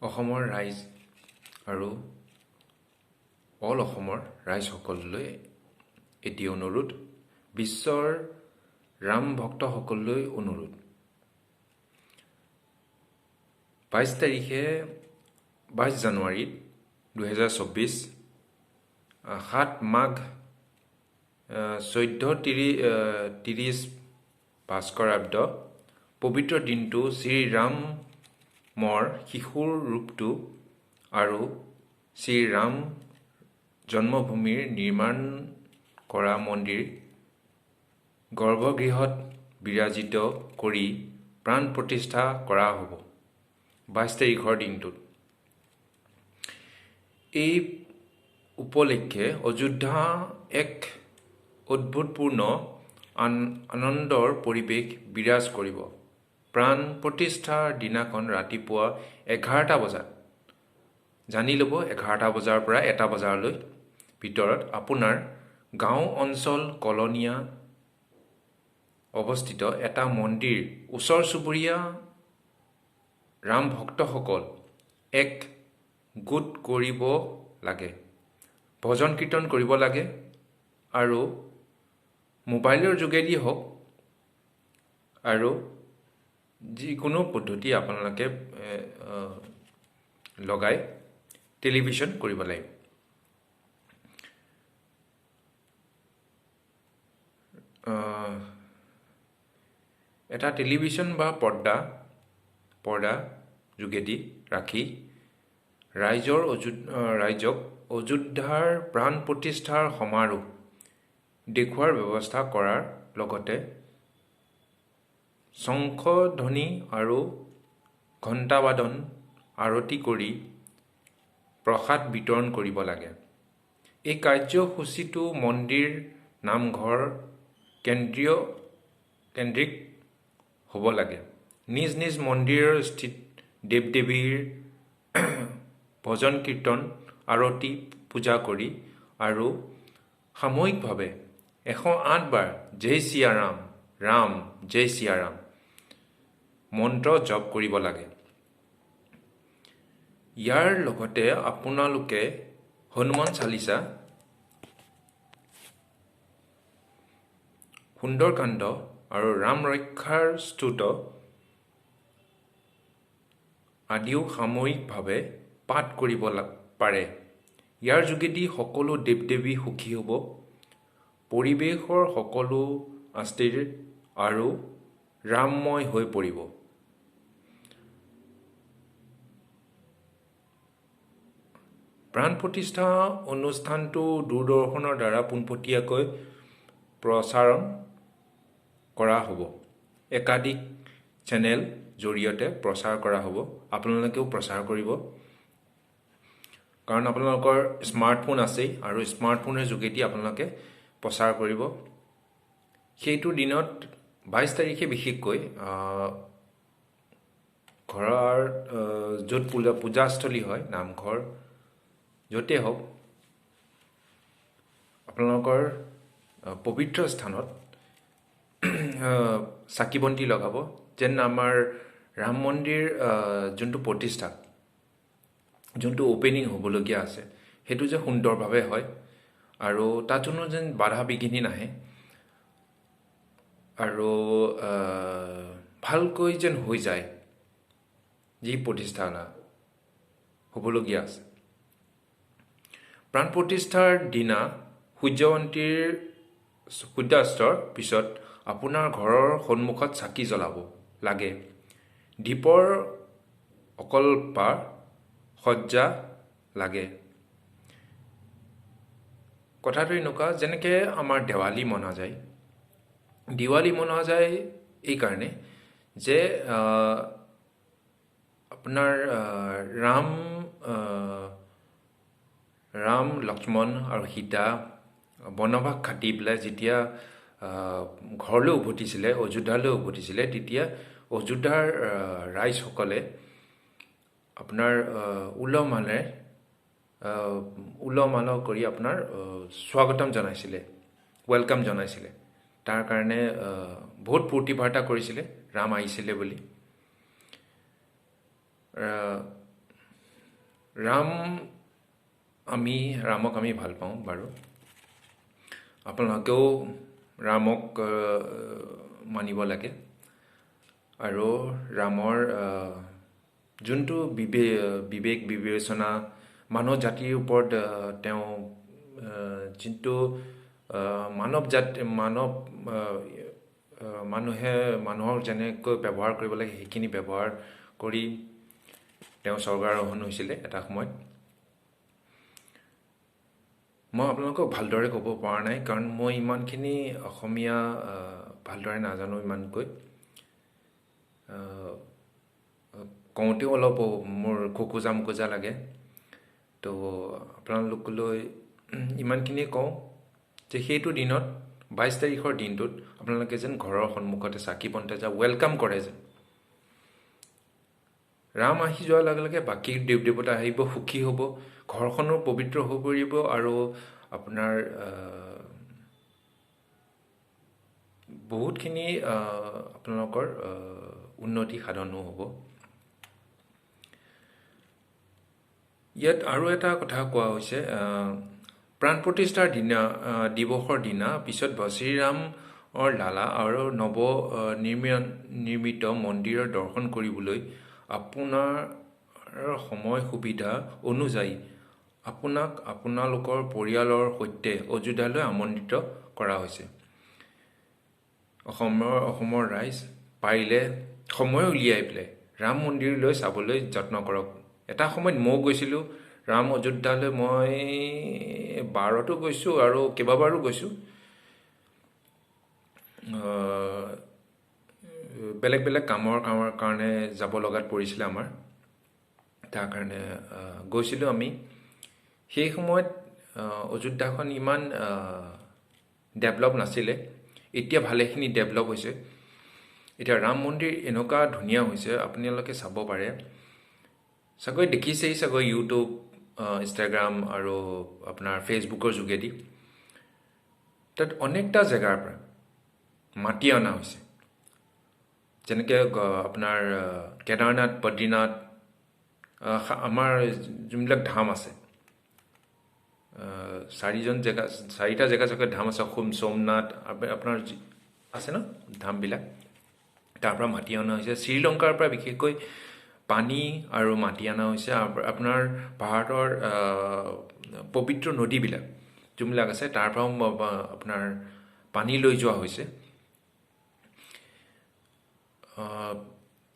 অসমৰ ৰাইজ আৰু অল অসমৰ ৰাইজসকললৈ এটি অনুৰোধ, বিশ্বৰ ৰাম ভক্তসকললৈ অনুৰোধ। 22 জানুৱাৰীত 2024 7 মাঘ 1430 ভাস্কৰাব্দ পবিত্ৰ দিনটো শ্ৰীৰামৰ শিশুৰ ৰূপটো আৰু শ্ৰীৰাম জন্মভূমিৰ নিৰ্মাণ কৰা মন্দিৰ গৰ্ভগৃহত বিৰাজিত কৰি প্ৰাণ প্ৰতিষ্ঠা কৰা হ'ব 22 তাৰিখৰ দিনটোত। এই উপলক্ষে অযোধ্যা এক অদ্ভুতপূৰ্ণ আনন্দৰ পৰিৱেশ বিৰাজ কৰিব। প্ৰাণ প্ৰতিষ্ঠাৰ দিনাখন ৰাতিপুৱা 11টা বজাত, জানি ল'ব 11টা বজাৰ পৰা 1টা বজালৈ ভিতৰত আপোনাৰ গাঁও অঞ্চল কলনীয়া অৱস্থিত এটা মন্দিৰ ওচৰ চুবুৰীয়া ৰাম ভক্তসকল এক গোট কৰিব লাগে, ভজন কীৰ্তন কৰিব লাগে আৰু মোবাইলৰ যোগেদি হওক আৰু যিকোনো পদ্ধতি আপোনালোকে লগাই টেলিভিশ্যন কৰিব লাগিব। এটা টেলিভিশ্যন বা পৰ্দা যোগেদি ৰাখি ৰাইজক অযোধ্যাৰ প্ৰাণ প্ৰতিষ্ঠাৰ সমাৰোহ দেখুওৱাৰ ব্যৱস্থা কৰাৰ লগতে শংখধ্বনি আৰু ঘণ্টাবাদন আৰতি কৰি প্ৰসাদ বিতৰণ কৰিব লাগে। এই কাৰ্যসূচীটো মন্দিৰ নামঘৰ কেন্দ্ৰিক হ'ব লাগে। নিজ নিজ মন্দিৰৰ স্থিত দেৱ দেৱীৰ ভজন কীৰ্তন আৰতি পূজা কৰি আৰু সামূহিকভাৱে 108 বাৰ জয় শ্ৰীৰাম ৰাম জয় শ্ৰীৰাম মন্ত্ৰ জপ কৰিব লাগে। ইয়াৰ লগতে আপোনালোকে হনুমান চালিচা, সুন্দৰকাণ্ড আৰু ৰাম ৰক্ষাৰ স্তুত আদিও সামূহিকভাৱে পাঠ কৰিব পাৰে। ইয়াৰ যোগেদি সকলো দেৱ দেৱী সুখী হ'ব, পৰিৱেশৰ সকলো অস্থিৰ আৰু ৰামময় হৈ পৰিব। প্ৰাণ প্ৰতিষ্ঠা অনুষ্ঠানটো দূৰদৰ্শনৰ দ্বাৰা পোনপটীয়াকৈ প্ৰচাৰণ কৰা হ'ব। একাধিক চেনেল জৰিয়তে প্ৰচাৰ কৰা হ'ব। আপোনালোকেও প্ৰচাৰ কৰিব, কাৰণ আপোনালোকৰ স্মাৰ্টফোন আছেই আৰু স্মাৰ্টফোনৰ যোগেদি আপোনালোকে প্ৰচাৰ কৰিব। সেইটো দিনত 22 তাৰিখে বিশেষকৈ ঘৰৰ য'ত পূজাস্থলী হয়, নামঘৰ য'তেই হওক, আপোনালোকৰ পবিত্ৰ স্থানত চাকি বন্তি লগাব, যেন আমাৰ ৰাম মন্দিৰ যোনটো প্ৰতিষ্ঠা, যোনটো অ'পেনিং হ'বলগীয়া আছে, সেইটো যে সুন্দৰভাৱে হয় আৰু তাত কোনো যেন বাধা বিঘিনি নাহে আৰু ভালকৈ যেন হৈ যায় যি প্ৰতিষ্ঠা হ'বলগীয়া আছে। প্ৰাণ প্ৰতিষ্ঠাৰ দিনা সূৰ্যাস্তৰ পিছত আপোনাৰ ঘৰৰ সন্মুখত চাকি জ্বলাব লাগে। দীপৰ অকল্পাৰ সজ্জা লাগে। কথাটো এনেকুৱা, যেনেকৈ আমাৰ দেৱালী মনা যায় এইকাৰণে যে আপোনাৰ ৰাম লক্ষ্মণ আৰু সীতা বনবাস খাটি পেলাই যেতিয়া ঘৰলৈ উভতিছিলে, অযোধ্যালৈ উভতিছিলে, তেতিয়া অযোধ্যাৰ ৰাইজসকলে আপোনাৰ উলহ মালহ কৰি আপোনাৰ স্বাগতম জনাইছিলে, ৱেলকাম জনাইছিলে। তাৰ কাৰণে বহুত ফূৰ্তি ফাৰ্তা কৰিছিলে ৰাম আহিছিলে বুলি। ৰাম ৰামক আমি ভাল পাওঁ বাৰু আপোনালোকেও ৰামক মানিব লাগে আৰু ৰামৰ যোনটো বিবেক বিবেচনা মানৱ জাতিৰ ওপৰত তেওঁ যোনটো মানুহে মানুহক যেনেকৈ ব্যৱহাৰ কৰিব লাগে সেইখিনি ব্যৱহাৰ কৰি তেওঁ স্বৰ্গাৰোহণ হৈছিলে এটা সময়ত মই আপোনালোকক ভালদৰে ক'ব পৰা নাই কাৰণ মই ইমানখিনি অসমীয়া ভালদৰে নাজানো ইমানকৈ কওঁতেও অলপ মোৰ খোকোজা লাগে তো আপোনালোকলৈ ইমানখিনিয়ে কওঁ যে সেইটো দিনত 22 তাৰিখৰ দিনটোত আপোনালোকে যেন ঘৰৰ সন্মুখতে চাকি বন্তি ৱেলকাম কৰে যেন ৰাম আহি যোৱাৰ লগে লগে বাকী দেৱ দেৱতা আহিব সুখী হ'ব ঘৰখনো পবিত্ৰ হৈ পৰিব আৰু আপোনাৰ বহুতখিনি আপোনালোকৰ উন্নতি সাধনো হ'ব ইয়াত আৰু এটা কথা কোৱা হৈছে প্ৰাণ প্ৰতিষ্ঠাৰ দিৱসৰ দিনা পিছত শ্ৰীৰামৰ লালা আৰু নিৰ্মিত মন্দিৰৰ দৰ্শন কৰিবলৈ আপোনাৰ সময় সুবিধা অনুযায়ী আপোনালোকৰ পৰিয়ালৰ সৈতে অযোধ্যালৈ আমন্ত্ৰিত কৰা হৈছে অসমৰ ৰাইজ পাৰিলে সময় উলিয়াই পেলাই ৰাম মন্দিৰলৈ চাবলৈ যত্ন কৰক এটা সময়ত মই গৈছিলোঁ ৰাম অযোধ্যালৈ মই 12তো গৈছোঁ আৰু কেইবাবাৰো গৈছোঁ বেলেগ বেলেগ কামৰ কাৰণে যাব লগাত পৰিছিলে আমাৰ তাৰ কাৰণে গৈছিলোঁ আমি সেই সময়ত অযোধ্যাখন ইমান ডেভেলপ নাছিলে এতিয়া ভালেখিনি ডেভেলপ হৈছে এতিয়া ৰাম মন্দিৰ এনেকুৱা ধুনীয়া হৈছে আপোনালোকে চাব পাৰে চাগৈ দেখিছেই চাগৈ ইউটিউব ইনষ্টাগ্ৰাম আৰু আপোনাৰ ফেচবুকৰ যোগেদি তাত অনেকটা জেগাৰ পৰা মাটি অনা হৈছে যেনেকৈ আপোনাৰ কেদাৰনাথ বদ্ৰীনাথ আমাৰ যোনবিলাক ধাম আছে চাৰিটা জেগা চাগৈ ধাম আছে সোমনাথ আপোনাৰ আছে ন ধামবিলাক তাৰ পৰা মাটি অনা হৈছে শ্ৰীলংকাৰ পৰা বিশেষকৈ পানী আৰু মাটি অনা হৈছে আপোনাৰ ভাৰতৰ পবিত্ৰ নদীবিলাক যোনবিলাক আছে তাৰ পৰাও আপোনাৰ পানী লৈ যোৱা হৈছে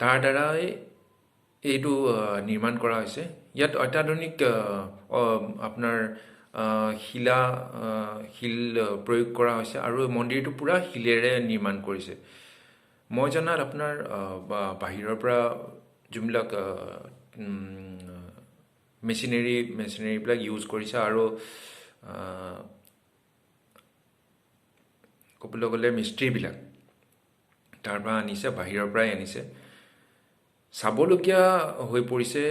তাৰ দ্বাৰাই এইটো নিৰ্মাণ কৰা হৈছে ইয়াত অত্যাধুনিক আপোনাৰ শিল প্ৰয়োগ কৰা হৈছে আৰু মন্দিৰটো পূৰা শিলেৰে নিৰ্মাণ কৰিছে মই জনাত আপোনাৰ বাহিৰৰ পৰা যোনবিলাক মেচিনেৰীবিলাক ইউজ কৰিছে আৰু ক'বলৈ গ'লে মিস্ত্ৰীবিলাক তাৰ পৰা আনিছে বাহিৰৰ পৰাই আনিছে চাবলগীয়া হৈ পৰিছে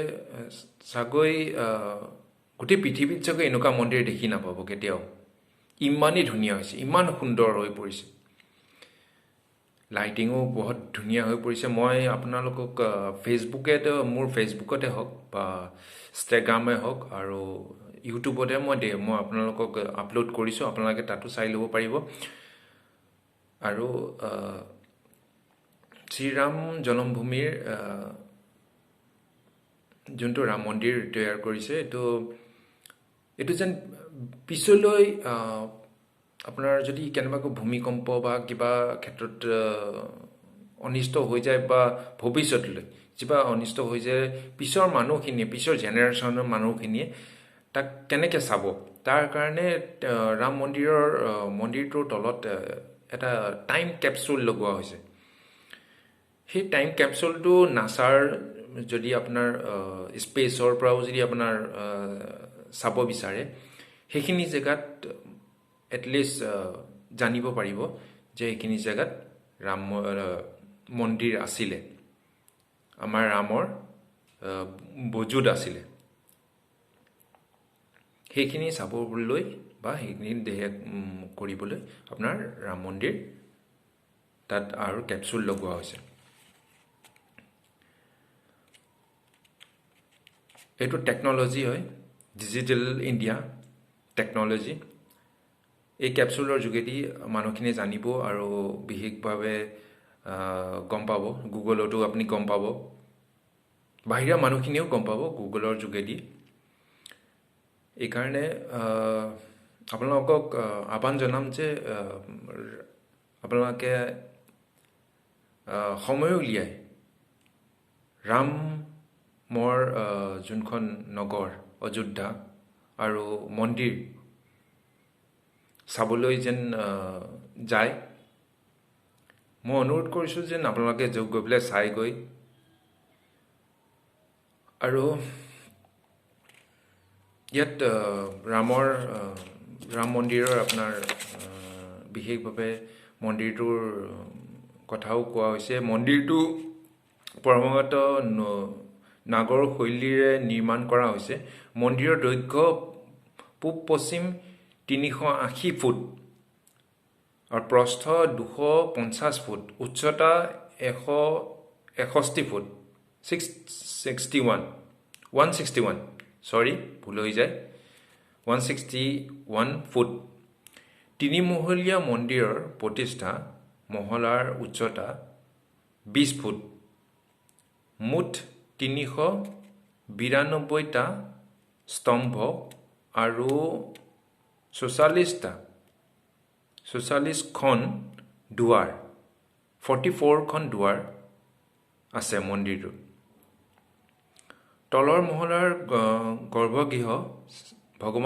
চাগৈ গোটেই পৃথিৱীত চাগৈ এনেকুৱা মন্দিৰ দেখি নাপাব কেতিয়াও ইমানেই ধুনীয়া হৈছে ইমান সুন্দৰ হৈ পৰিছে লাইটিঙো বহুত ধুনীয়া হৈ পৰিছে মই আপোনালোকক মোৰ ফেচবুকতে হওক বা ইনষ্টাগ্ৰামে হওক আৰু ইউটিউবতে মই আপোনালোকক আপলোড কৰিছোঁ আপোনালোকে তাতো চাই ল'ব পাৰিব আৰু শ্ৰীৰাম জন্মভূমিৰ যোনটো ৰাম মন্দিৰ তৈয়াৰ কৰিছে এইটো যেন পিছলৈ আপোনাৰ যদি কেনেবাকৈ ভূমিকম্প বা কিবা ক্ষেত্ৰত অনিষ্ট হৈ যায় বা ভৱিষ্যতলৈ কিবা অনিষ্ট হৈ যায় পিছৰ জেনেৰেশ্যনৰ মানুহখিনিয়ে তাক কেনেকৈ চাব তাৰ কাৰণে ৰাম মন্দিৰটোৰ তলত এটা টাইম কেপচুল লগোৱা হৈছে সেই টাইম কেপচুলটো নাছাৰ যদি আপোনাৰ স্পেচৰ পৰাও যদি আপোনাৰ চাব বিচাৰে সেইখিনি জেগাত এটলিষ্ট জানিব পাৰিব যে এইখিনি জেগাত ৰাম মন্দিৰ আছিলে আমাৰ ৰামৰ বজুদ আছিলে সেইখিনি চাবলৈ বা সেইখিনি কৰিবলৈ আপোনাৰ ৰাম মন্দিৰ তাত আৰু কেপচুল লগোৱা হৈছে এইটো টেকন'লজি হয়, ডিজিটেল ইণ্ডিয়া টেকন'লজি। এই কেপচুলৰ যোগেদি মানুহখিনি জানিব আৰু বিশেষভাৱে গম পাব। গুগলতো আপুনি গম পাব, বাহিৰা মানুহখিনিও গম পাব গুগলৰ যোগেদি। এইকাৰণে আপোনালোকক আহ্বান জনাম যে আপোনালোকে সময় উলিয়াই ৰামৰ যোনখন নগৰ অযোধ্যা আৰু মন্দিৰ চাবলৈ যেন যায়। মই অনুৰোধ কৰিছোঁ যেন আপোনালোকে গৈ পেলাই চাইগৈ। আৰু ইয়াত ৰাম মন্দিৰৰ আপোনাৰ বিশেষভাৱে মন্দিৰটোৰ কথাও কোৱা হৈছে। মন্দিৰটো পৰম্পৰাগত নাগৰ শৈলীৰে নিৰ্মাণ কৰা হৈছে। মন্দিৰৰ দৈৰ্ঘ্য পূব পশ্চিম 380 ফুট আৰু প্ৰস্থ 250 ফুট, উচ্চতা 161 ফুট, 161 চৰি ভুল হৈ যায়, 161 ফুট। তিনিমহলীয়া মন্দিৰৰ প্ৰতিষ্ঠা মহলাৰ উচ্চতা 20 ফুট, মুঠ 392টা স্তম্ভ আৰু 44খন দুৱাৰ, 44খন দুৱাৰ আছে মন্দিৰটোত। তলৰ মহলাৰ গৰ্ভগৃহ ভগৱান